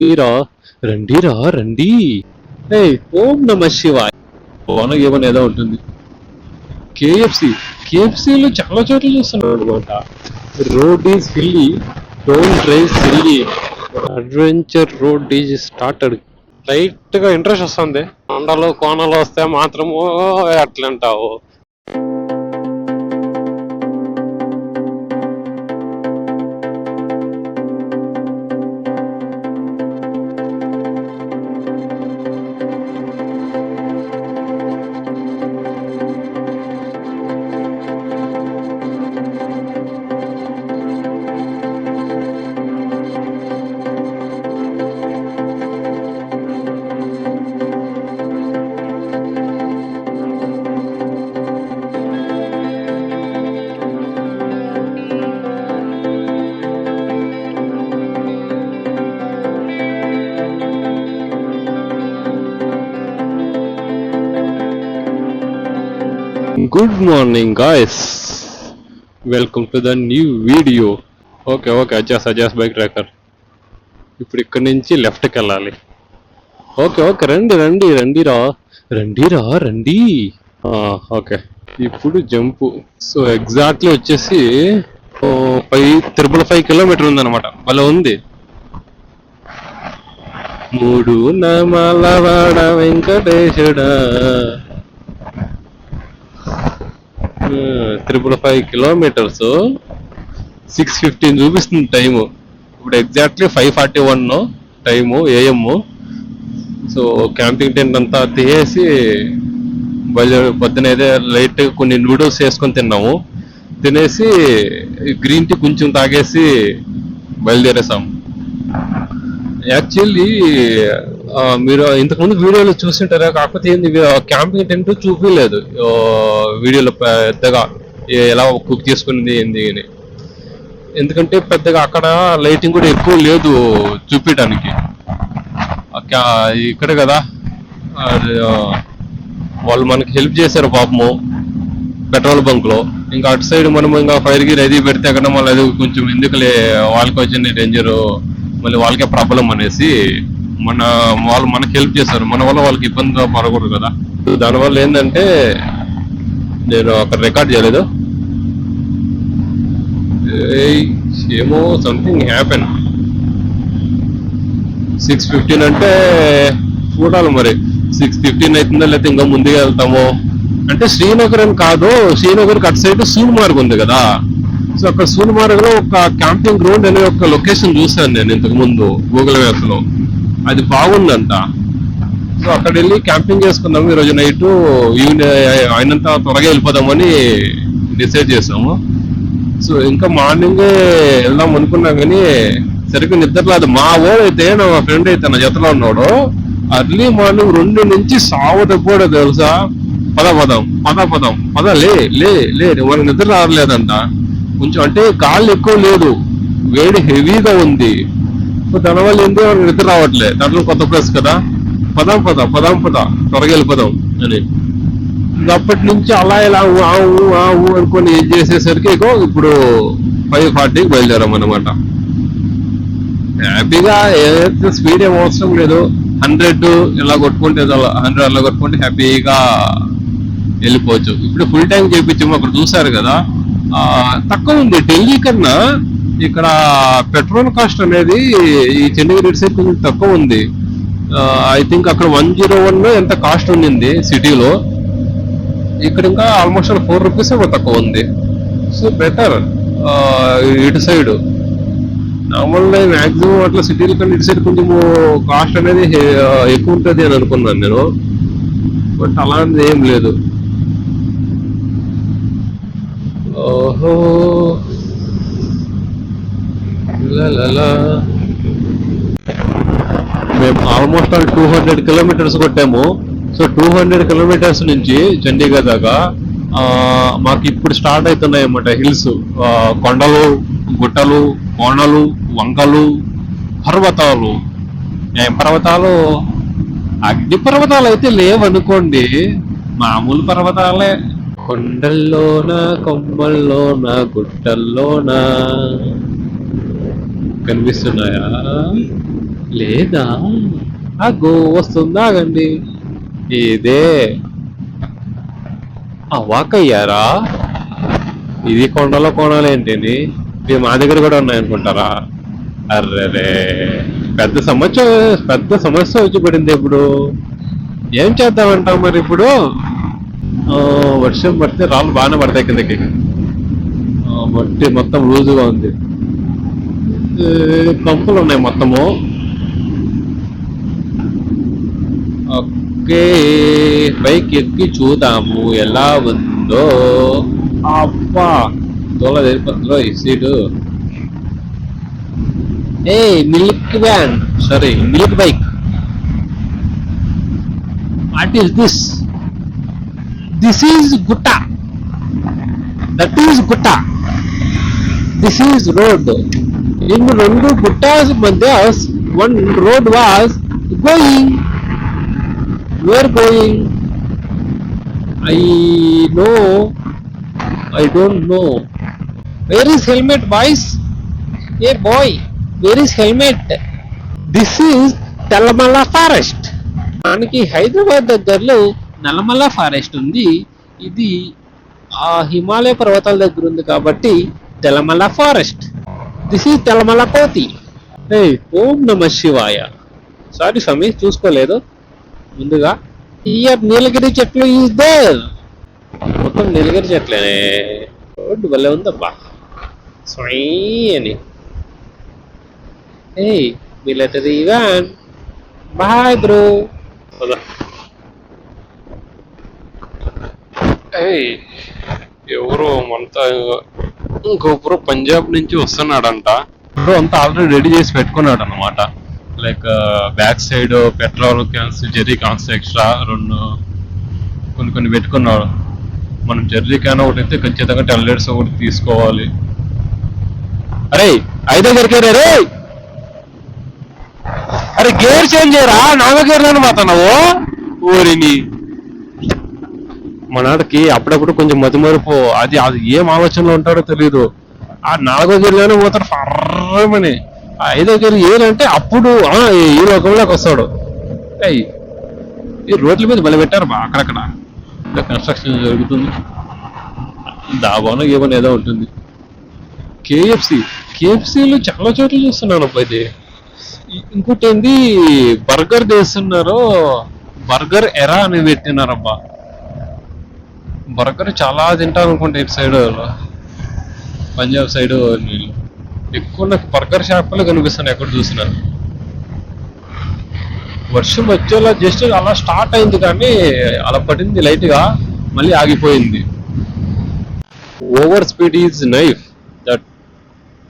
రండిరా రండిరా రండి. ఏయ్, ఓం నమ శివాయ్. ఓన ఏమని ఏదో ఉంటుంది. కేఎఫ్సి కేఎఫ్సీలో చాలా చోట్ల చూస్తున్నాడు అనమాట. Road is hilly, don't drive silly, adventure road is started. Light గా ఇంట్రెస్ట్ వస్తుంది. కొండలు కోనలు వస్తే మాత్రము అట్లంటావు. Good morning guys, welcome to the new video. Okay adjust bike tracker. ఇప్పుడు ఇక్కడ నుంచి లెఫ్ట్కి వెళ్ళాలి. ఓకే రండిరా రండి. ఓకే, ఇప్పుడు జంపు. సో ఎగ్జాక్ట్లీ వచ్చేసి 5 కిలోమీటర్ ఉందన్నమాట. భలే ఉంది. 3 నామాల వాడ వెంకటేశుడా. 5 కిలోమీటర్స్ 6:15 చూపిస్తుంది టైము. ఇప్పుడు exactly 5:41 time AM. So camping tent అంతా తీసేసి పొద్దున అయితే లైట్ కొన్ని నూడిల్స్ వేసుకొని తిన్నాము. తినేసి గ్రీన్ టీ కొంచెం తాగేసి బయలుదేరేసాం. యాక్చువల్లీ మీరు ఇంతకుముందు వీడియోలో చూసింటారా, కాకపోతే ఏంది క్యాంపింగ్ టెంట్ చూపించలేదు వీడియోలో పెద్దగా ఎలా కుక్ చేసుకునేది ఏంది అని. ఎందుకంటే పెద్దగా అక్కడ లైటింగ్ కూడా ఎక్కువ లేదు చూపించడానికి. ఇక్కడ కదా వాళ్ళు మనకి హెల్ప్ చేశారు పాపము పెట్రోల్ బంక్ లో. ఇంకా అటు సైడ్ మనం ఇంకా ఫైర్ గిర్ అది పెడితే అక్కడ మళ్ళీ అది కొంచెం ఎందుకులే, వాళ్ళకి వచ్చిన డేంజరు, మళ్ళీ వాళ్ళకే ప్రాబ్లం అనేసి వాళ్ళు మనకి హెల్ప్ చేస్తారు. మన వల్ల వాళ్ళకి ఇబ్బందిగా పడకూడదు కదా. దానివల్ల ఏంటంటే నేను అక్కడ రికార్డ్ చేయలేదు. ఏమో సంథింగ్ హ్యాపెన్. 6:15 అంటే చూడాలి మరి 6:15 అవుతుందా లేకపోతే ఇంకా ముందుగా వెళ్తాము. అంటే శ్రీనగర్ అని కాదు, శ్రీనగర్ అటు సైడ్ సూన్మార్గ్ ఉంది కదా. సో అక్కడ సూన్మార్గ్ లో ఒక క్యాంపింగ్ గ్రౌండ్ అనే ఒక లొకేషన్ చూసాను నేను ఇంతకు ముందు గూగుల్ మ్యాప్స్ లో. అది బాగుందంట. సో అక్కడ వెళ్ళి క్యాంపింగ్ చేసుకుందాము ఈరోజు నైట్. ఈవినింగ్ అయినంత త్వరగా వెళ్ళిపోదామని డిసైడ్ చేసాము. సో ఇంకా మార్నింగే వెళ్దాం అనుకున్నాం కానీ సరిగ్గా నిద్రలేదు. మా అయితే నా ఫ్రెండ్ అయితే నా జతలో ఉన్నాడు, అర్లీ మార్నింగ్ 2 నుంచి సావదపోడా తెలుసా. పద లే మనకు నిద్ర రావట్లేదంట. కొంచెం అంటే గాలి ఎక్కువ లేదు, వేడి హెవీగా ఉంది. సో దానివల్ల ఏంటో నిద్ర రావట్లే. దాంట్లో కొత్త ప్లేస్ కదా, పదాం త్వరగా వెళ్ళిపోదాం అని. అప్పటి నుంచి అలా ఇలా ఆవు అనుకొని ఏం చేసేసరికి ఇప్పుడు 5:40కి బయలుదేరాం అనమాట. హ్యాపీగా ఏదైతే స్పీడ్ ఏం అవసరం లేదు, 100 ఇలా కొట్టుకుంటే 100 అలా కొట్టుకుంటే హ్యాపీగా వెళ్ళిపోవచ్చు. ఇప్పుడు ఫుల్ ట్యాంక్ చేయించాము. అక్కడ చూసారు కదా, తక్కువ ఉంది. ఢిల్లీ కన్నా ఇక్కడ పెట్రోల్ కాస్ట్ అనేది ఈ చండీగఢ్ ఇటు సైడ్ కొంచెం తక్కువ ఉంది. ఐ థింక్ అక్కడ 101 ఎంత కాస్ట్ ఉండింది సిటీలో, ఇక్కడ ఇంకా ఆల్మోస్ట్ 4 రూపీస్ ఏమో తక్కువ ఉంది. సో బెటర్ ఇటు సైడ్. నార్మల్గా మ్యాక్సిమం అట్లా సిటీల కన్నా ఇటు సైడ్ కొంచెం కాస్ట్ అనేది ఎక్కువ ఉంటుంది అని అనుకున్నాను నేను, బట్ అలాంటిది ఏం లేదు. ఓహో మేము ఆల్మోస్ట్ 200 కిలోమీటర్స్ కొట్టాము. సో 200 కిలోమీటర్స్ నుంచి చండీగఢ్ దాకా మాకు ఇప్పుడు స్టార్ట్ అవుతున్నాయి అన్నమాట హిల్స్. కొండలు, గుట్టలు, కోనలు, వంకలు, పర్వతాలు. ఏం పర్వతాలు? అగ్ని పర్వతాలు అయితే లేవనుకోండి, మామూలు పర్వతాలే. కొండల్లోన, కొమ్మల్లోన, గుట్టల్లోన కనిపిస్తున్నాయా? లేదా అగో వస్తుందా ఆగండి. ఇదే అవాకయ్యారా? ఇది కొండలో కోణాలు ఏంటిది? ఇవి మా దగ్గర కూడా ఉన్నాయనుకుంటారా? అర్రరే, పెద్ద సమస్య వచ్చి పడింది ఇప్పుడు. ఏం చేద్దామంటాం మరి ఇప్పుడు? వర్షం పడితే రాళ్ళు బాగానే పడతాయి కిందకి. మట్టి మొత్తం లూజుగా ఉంది. కంపులు ఉన్నాయి మొత్తము. ఓకే, పైకి ఎక్కి చూద్దాము ఎలా ఉందో. అబ్బా, దోళ తెలిపద్దులో ఈ seat. A milk bike. What is this? This is గుట్ట, దట్ ఈజ్ గుట్ట, దిస్ ఈజ్ రోడ్. In రెండు గుట్టాస్ మధ్య one road was going. Where going? I know. I don't know. Where is helmet, boys? Hey boy, where is helmet? This is Nallamala Forest. మనకి హైదరాబాద్ దగ్గరలో Nallamala forest ఉంది. ఇది ఆ హిమాలయ పర్వతాల దగ్గర ఉంది కాబట్టి తెల్లమల్ల ఫారెస్ట్. దిస్ ఈజ్ తెల్లమల్ల కోతి. ఓం నమ శివాయ. సారీ స్వామి, చూసుకోలేదు ముందుగా. ఇయర్ నీలగిరి చెట్లు ఈజ్ దేర్. మొత్తం నీలగిరి చెట్లేనే. రోడ్డు భలే ఉందబ్బా, స్వై అని. Military van. Boy bro. ఎవరు అంతా ఇంకొకరు పంజాబ్ నుంచి వస్తున్నాడంట. ఇప్పుడు అంతా ఆల్రెడీ రెడీ చేసి పెట్టుకున్నాడు అనమాట. Like back side petrol cans, Jerry cans extra రెండు కొన్ని పెట్టుకున్నాడు. మనం జెర్రీ క్యాన్ ఒకటి అయితే ఖచ్చితంగా 10 లీటర్స్ ఒకటి తీసుకోవాలి. అరే 5 దగ్గరికి రే. అరే గేర్ చేంజ్ చేయరా, నాలుగో గేర్లను మాట్లాడినావు ఊరిని. మనాడికి అప్పుడప్పుడు కొంచెం మతిమరుపు. అది ఏం ఆలోచనలో ఉంటాడో తెలియదు. ఆ 4వ గేర్లోనే పోతాడు ఫర్రమని. ఆ 5వ గేర్ ఏంటంటే అప్పుడు ఈ లోకంలోకి వస్తాడు. ఈ రోడ్ల మీద బలి పెట్టారు బా అక్కడక్కడ. కన్స్ట్రక్షన్ జరుగుతుంది. దాబానో ఏమో ఏదో ఉంటుంది. కేఎఫ్సీలు చాలా చోట్ల చూస్తున్నాను అబ్బా. ఇది ఇంకోటి ఏంది, బర్గర్ చేస్తున్నారు. బర్గర్ ఎరా అని పెట్టినారబ్బా. బర్గర్ చాలా తింటాను అనుకుంటా ఇటు సైడ్, పంజాబ్ సైడ్. ఎక్కువ నాకు బర్గర్ షాపులు కనిపిస్తున్నాయి ఎక్కడ చూసినా. వర్షం వచ్చేలా జస్ట్ అలా స్టార్ట్ అయింది కానీ అలా పడింది లైట్ గా, మళ్ళీ ఆగిపోయింది. Over speed is knife, that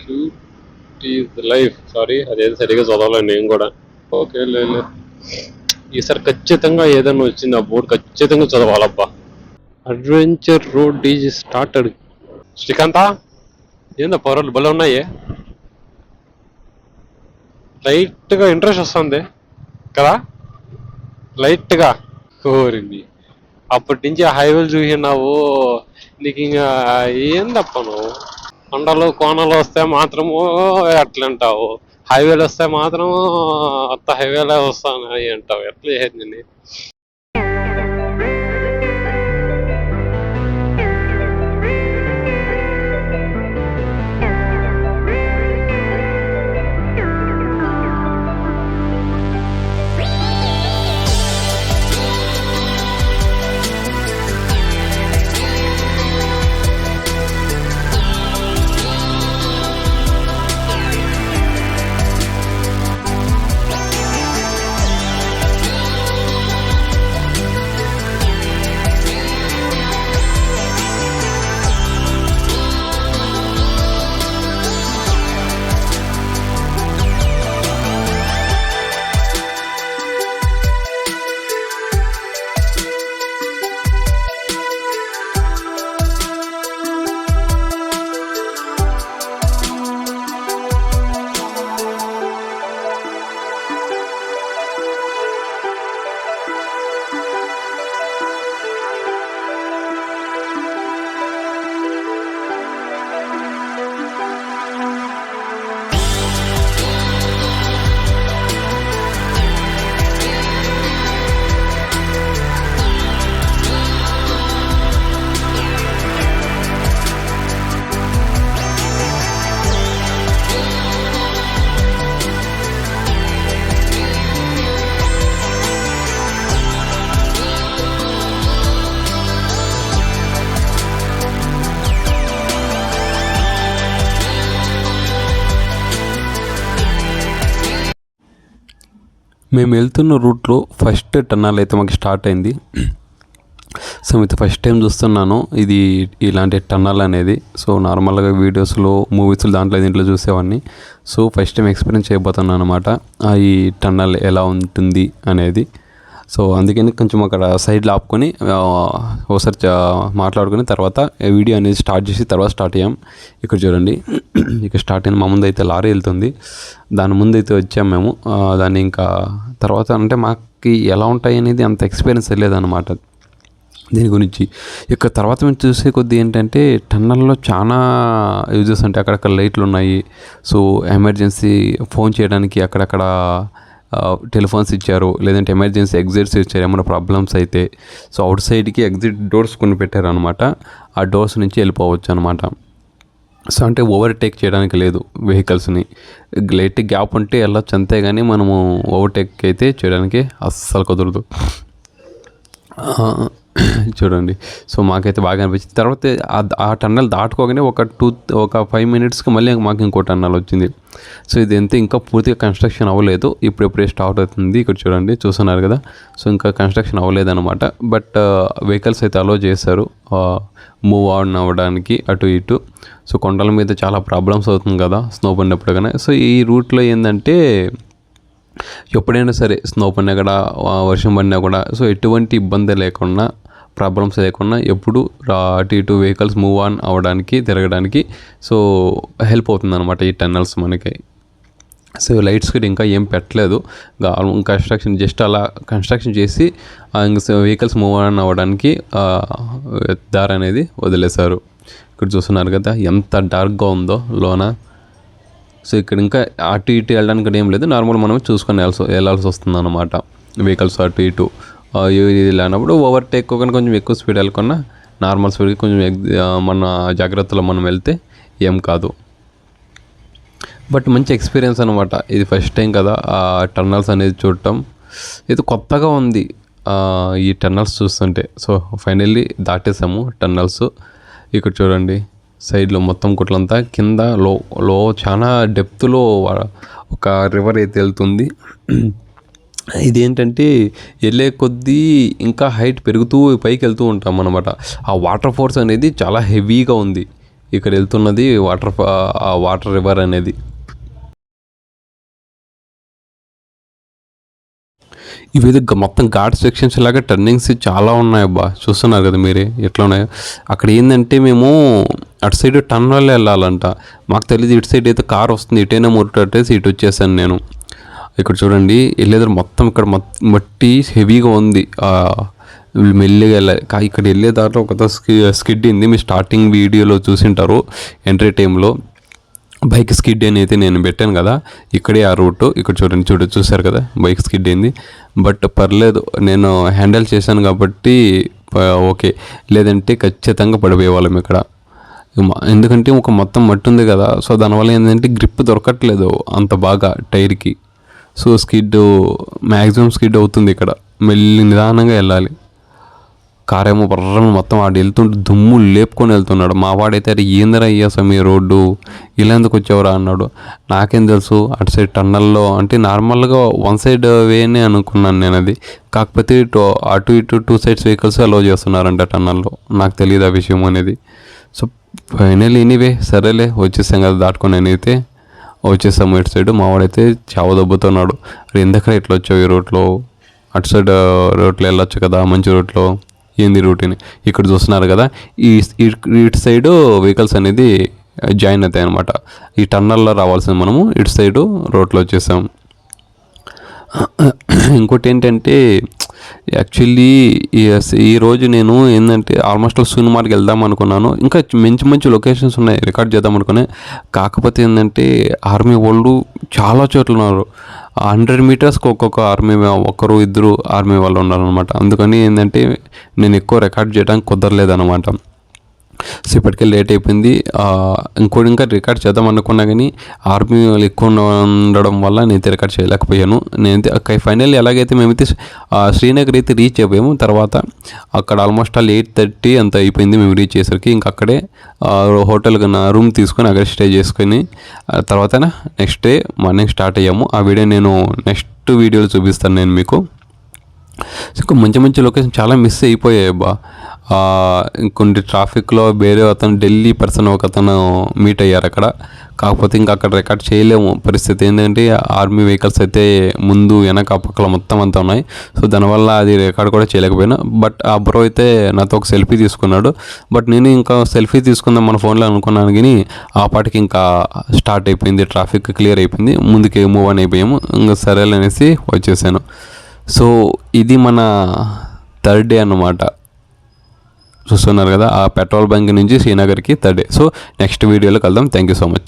cute is life. Sorry, అదేదో సరిగా చదవలేదు నేను కూడా. ఓకే లేదు, ఈసారి ఖచ్చితంగా ఏదైనా వచ్చింది ఆ బోర్డు ఖచ్చితంగా చదవాలబ్బా. Adventure road is started. Srikanth, ఏందా పొరలు భలే ఉన్నాయి. లైట్ గా ఇంట్రెస్ట్ వస్తుంది కదా, లైట్ గా. కోరింది అప్పటి నుంచి ఆ హైవేలు చూసినావు, నీకు ఇంకా ఏందప్ప నువ్వు. కొండలు కోనలు వస్తే మాత్రము అట్లంటావు, హైవేలు వస్తే మాత్రం అత్త హైవేలే వస్తాయి అంటావు. ఎట్లా చేసేది నేను? మేము వెళ్తున్న రూట్లో ఫస్ట్ టన్నల్ అయితే మాకు స్టార్ట్ అయింది. సో మీతో ఫస్ట్ టైం చూస్తున్నాను ఇది ఇలాంటి టన్నల్ అనేది. సో నార్మల్గా వీడియోస్లో మూవీస్లో దీంట్లో చూసేవాడిని. సో ఫస్ట్ టైం ఎక్స్పీరియన్స్ చేయబోతున్నాను అనమాట ఈ టన్నల్ ఎలా ఉంటుంది అనేది. సో అందుకని కొంచెం అక్కడ సైడ్లో ఆపుకొని ఒకసారి మాట్లాడుకుని తర్వాత వీడియో అనేది స్టార్ట్ చేసి తర్వాత స్టార్ట్ అయ్యాం. ఇక్కడ చూడండి ఇక్కడ స్టార్ట్ అయిన మా ముందు అయితే లారీ వెళ్తుంది. దాని ముందు అయితే వచ్చాం మేము. దాన్ని ఇంకా తర్వాత అంటే మాకు ఎలా ఉంటాయి అనేది అంత ఎక్స్పీరియన్స్ లేదనమాట దీని గురించి. ఇక తర్వాత మేము చూసే కొద్దీ ఏంటంటే టన్నల్లో చాలా యూజెస్ అంటే అక్కడక్కడ లైట్లు ఉన్నాయి. సో ఎమర్జెన్సీ ఫోన్ చేయడానికి అక్కడక్కడ టెలిఫోన్స్ ఇచ్చారు, లేదంటే ఎమర్జెన్సీ ఎగ్జిట్స్ ఇచ్చారు ఏమైనా ప్రాబ్లమ్స్ అయితే. సో అవుట్ సైడ్కి ఎగ్జిట్ డోర్స్ కొన్ని పెట్టారు అనమాట. ఆ డోర్స్ నుంచి వెళ్ళిపోవచ్చు అనమాట. సో అంటే ఓవర్టేక్ చేయడానికి లేదు వెహికల్స్ని. లైట్ గ్యాప్ ఉంటే వెళ్ళొచ్చు అంతేగాని మనము ఓవర్టేక్ అయితే చేయడానికి అస్సలు కుదరదు. చూడండి సో మాకైతే బాగా అనిపించింది. తర్వాత ఆ టన్నల్ దాటుకోగానే ఒక 5 మినిట్స్కి మళ్ళీ మాకు ఇంకో టన్నల్ వచ్చింది. సో ఇది ఇంకా పూర్తిగా కన్స్ట్రక్షన్ అవ్వలేదు, ఇప్పుడే స్టార్ట్ అవుతుంది. ఇక్కడ చూడండి చూస్తున్నారు కదా. సో ఇంకా కన్స్ట్రక్షన్ అవ్వలేదన్నమాట. బట్ వెహికల్స్ అయితే అలో చేశారు మూవ్ ఆన్ అవ్వడానికి అటు ఇటు. సో కొండల మీద చాలా ప్రాబ్లమ్స్ అవుతుంది కదా స్నో పడినప్పుడు కానీ. సో ఈ రూట్లో ఏంటంటే ఎప్పుడైనా సరే స్నో పడినా కూడా వర్షం పడినా కూడా సో ఎటువంటి ఇబ్బంది లేకుండా ప్రాబ్లమ్స్ లేకుండా ఎప్పుడు అటు ఇటు వెహికల్స్ మూవ్ ఆన్ అవ్వడానికి తిరగడానికి సో హెల్ప్ అవుతుంది అనమాట ఈ టన్నల్స్ మనకి. సో లైట్స్ కూడా ఇంకా ఏం పెట్టలేదు, కన్స్ట్రక్షన్ జస్ట్ అలా కన్స్ట్రక్షన్ చేసి వెహికల్స్ మూవ్ ఆన్ అవ్వడానికి దారి అనేది వదిలేశారు. ఇక్కడ చూస్తున్నారు కదా ఎంత డార్క్గా ఉందో లోన. సో ఇక్కడ ఇంకా అటు ఇటు వెళ్ళడానికి కూడా ఏం లేదు, నార్మల్ మనం చూసుకొని వెళ్ళాల్సి వస్తుంది అనమాట. వెహికల్స్ అటు ఇటు వెళ్ళినప్పుడు ఓవర్టేక్ కానీ కొంచెం ఎక్కువ స్పీడ్ వెళ్ళకుండా నార్మల్ స్పీడ్కి కొంచెం మన జాగ్రత్తలో మనం వెళ్తే ఏం కాదు. బట్ మంచి ఎక్స్పీరియన్స్ అనమాట. ఇది ఫస్ట్ టైం కదా ఆ టన్నల్స్ అనేది చూడటం. ఇది కొత్తగా ఉంది ఈ టన్నల్స్ చూస్తుంటే. సో ఫైనల్లీ దాటేసాము టన్నల్స్. ఇక్కడ చూడండి సైడ్లో మొత్తం కుట్లంతా కింద లో చాలా డెప్త్లో ఒక రివర్ అయితే వెళ్తుంది. ఇదేంటంటే వెళ్ళే కొద్దీ ఇంకా హైట్ పెరుగుతూ పైకి వెళ్తూ ఉంటాం అన్నమాట. ఆ వాటర్ ఫోర్స్ అనేది చాలా హెవీగా ఉంది ఇక్కడ వెళ్తున్నది వాటర్ రివర్ అనేది. ఇవి మొత్తం ఘాట్ సెక్షన్స్ లాగా టర్నింగ్స్ చాలా ఉన్నాయి అబ్బా, చూస్తున్నారు కదా మీరే ఎట్లా ఉన్నాయో. అక్కడ ఏంటంటే మేము అటు సైడ్ టన్నల్ వెళ్ళాలంట, మాకు తెలియదు ఇటు సైడ్ అయితే కార్ వస్తుంది, ఇటైనా ముట్టేసి ఇటు వచ్చేసాను నేను. ఇక్కడ చూడండి వెళ్ళేదారు మొత్తం ఇక్కడ మట్టి హెవీగా ఉంది, మెల్లిగా వెళ్ళాలి. ఇక్కడ వెళ్ళే దాంట్లో ఒక స్కిడ్ అయింది, మీరు స్టార్టింగ్ వీడియోలో చూసింటారు ఎంట్రీ టైంలో. బైక్ స్కిడ్ అని అయితే నేను పెట్టాను కదా, ఇక్కడే ఆ రూట్. ఇక్కడ చూసారు కదా బైక్ స్కిడ్ అయింది. బట్ పర్లేదు, నేను హ్యాండిల్ చేశాను కాబట్టి ఓకే, లేదంటే ఖచ్చితంగా పడిపోయేవాళ్ళం ఇక్కడ. ఎందుకంటే ఒక మొత్తం మట్టి ఉంది కదా, సో దానివల్ల ఏంటంటే గ్రిప్ దొరకట్లేదు అంత బాగా టైర్కి. సో మ్యాక్సిమం స్కిడ్ అవుతుంది ఇక్కడ, మెల్లి నిదానంగా వెళ్ళాలి. కారేమో బర్రని మొత్తం ఆడు వెళ్తుంటే దుమ్ము లేపుకొని వెళ్తున్నాడు. మా వాడైతే అరే ఏందరా అయ్యాసా మీ రోడ్డు ఇలా ఎందుకు వచ్చేవరా అన్నాడు. నాకేం తెలుసు అటు సైడ్ టన్నల్లో అంటే నార్మల్గా వన్ సైడ్ వేనే అనుకున్నాను నేను అది. కాకపోతే అటు ఇటు 2 సైడ్స్ వెహికల్స్ అలో చేస్తున్నారంట టన్నల్లో, నాకు తెలియదు ఆ విషయం అనేది. సో ఫైనల్ ఎనీవే సరేలే వచ్చేసాం కదా దాటుకొని నేనైతే వచ్చేసాము ఇటు సైడ్. మా వాడైతే చావ దబ్బుతున్నాడు, ఎందుకరా ఇట్లా వచ్చావు ఈ రోడ్లో, అటు సైడ్ రోడ్లో వెళ్ళొచ్చు కదా మంచి రోడ్లో, ఏంది రూట్ని. ఇక్కడ చూస్తున్నారు కదా ఇటు సైడు వెహికల్స్ అనేది జాయిన్ అవుతాయి అనమాట. ఈ టన్నల్లో రావాల్సింది మనము ఇటు సైడు రోడ్లో వచ్చేసాం. ఇంకోటి ఏంటంటే యాక్చువల్లీ ఈరోజు నేను ఏంటంటే ఆల్మోస్ట్ సినిమాకి వెళ్దాం అనుకున్నాను, ఇంకా మంచి లొకేషన్స్ ఉన్నాయి రికార్డ్ చేద్దాం అనుకునే. కాకపోతే ఏంటంటే ఆర్మీ వాళ్ళు చాలా చోట్ల ఉన్నారు, 100 మీటర్స్కి ఒక్కొక్క ఆర్మీ, ఒకరు ఇద్దరు ఆర్మీ వాళ్ళు ఉన్నారనమాట. అందుకని ఏంటంటే నేను ఎక్కువ రికార్డ్ చేయడానికి కుదరలేదనమాట. సో ఇప్పటికే లేట్ అయిపోయింది. ఇంకోటి ఇంకా రికార్డ్ చేద్దాం అనుకున్నా కానీ ఆర్మీ వాళ్ళు ఎక్కువ ఉండడం వల్ల నేనైతే రికార్డ్ చేయలేకపోయాను. నేనైతే ఫైనల్లీ ఎలాగైతే మేమైతే శ్రీనగర్ అయితే రీచ్ అయిపోయాము. తర్వాత అక్కడ ఆల్మోస్ట్ ఆల్ 8:30 అంత అయిపోయింది మేము రీచ్ చేసరికి. ఇంక అక్కడే హోటల్ రూమ్ తీసుకొని అక్కడ స్టే చేసుకొని తర్వాత నెక్స్ట్ డే మార్నింగ్ స్టార్ట్ అయ్యాము. ఆ వీడియో నేను నెక్స్ట్ వీడియోలో చూపిస్తాను నేను మీకు. ఇంకా మంచి మంచి లొకేషన్ చాలా మిస్ అయిపోయాయి బా. ఇంకొన్ని ట్రాఫిక్లో వేరే అతను ఢిల్లీ పర్సన్ ఒక అతను మీట్ అయ్యారు అక్కడ. కాకపోతే ఇంకా అక్కడ రికార్డ్ చేయలేము పరిస్థితి, ఏంటంటే ఆర్మీ వెహికల్స్ అయితే ముందు వెనక పక్కల మొత్తం అంతా ఉన్నాయి. సో దానివల్ల అది రికార్డ్ కూడా చేయలేకపోయినా. బట్ ఆ బ్రో అయితే నాతో ఒక సెల్ఫీ తీసుకున్నాడు. బట్ నేను ఇంకా సెల్ఫీ తీసుకుందాం మన ఫోన్లో అనుకున్నాను కానీ ఆ పాటికి ఇంకా స్టార్ట్ అయిపోయింది, ట్రాఫిక్ క్లియర్ అయిపోయింది, ముందుకి మూవ్ అని అయిపోయాము. ఇంకా సరేలనేసి వచ్చేసాను. సో ఇది మన థర్డ్ డే అన్నమాట. చూస్తున్నారు కదా, ఆ పెట్రోల్ బంక్ నుంచి శ్రీనగర్కి థర్డ్ డే. సో నెక్స్ట్ వీడియోలో కలుద్దాం. Thank you so much.